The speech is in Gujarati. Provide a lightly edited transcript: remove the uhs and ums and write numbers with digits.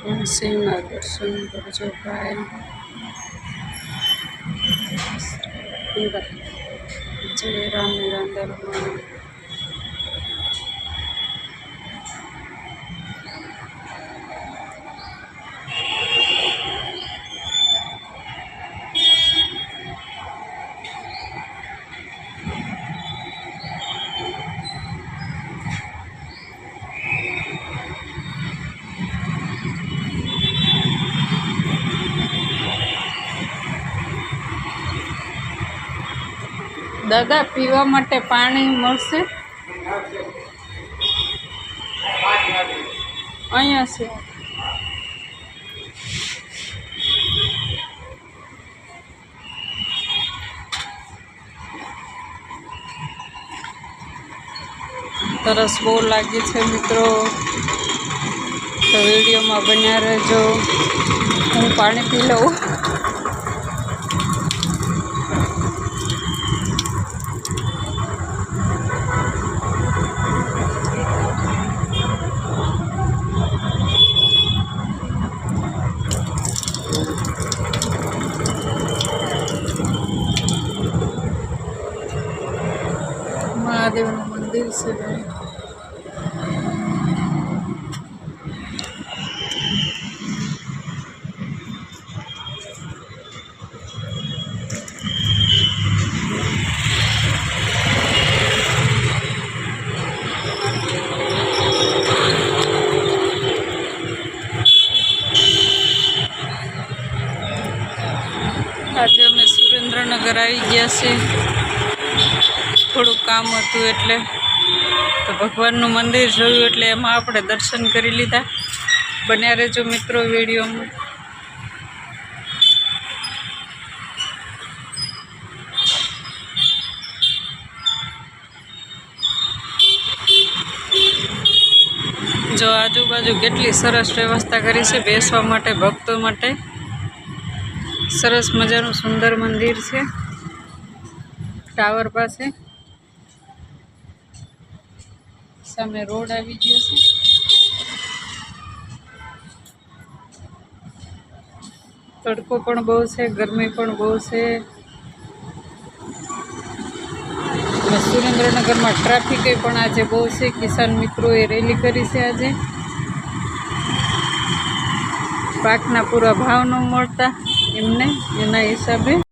સિંહના દર્શન કરજો ભાઈ. જય રામ નિરંતરમાં. દાદા પીવા માટે પાણી મળશે? અહીંયા છે. તરસ બહુ લાગી છે મિત્રો, તો વિડીયોમાં બન્યા રહેજો. હું પાણી પી લઉં. મહાદેવનું મંદિર છે. આજે અમે સુરેન્દ્રનગર આવી ગયા છીએ, થોડું કામ હતું એટલે. તો ભગવાનનું મંદિર જોયું એટલે એમાં આપણે દર્શન કરી લીધા. બન્યા રહેજો મિત્રો વિડીયોમાં. જો આજુબાજુ કેટલી સરસ વ્યવસ્થા કરી છે બેસવા માટે, ભક્તો માટે. સરસ મજાનું સુંદર મંદિર છે ટાવર પાસે. સામે રોડ આવી ગયો છે. તડકો પણ બહુ છે, ગરમી પણ બહુ છે. સુરેન્દ્રનગરમાં ટ્રાફિક પણ આજે બહુ છે. કિસાન મિત્રોએ રેલી કરી છે આજે. પાકના પૂરા ભાવ ન મળતા એમને, એના હિસાબે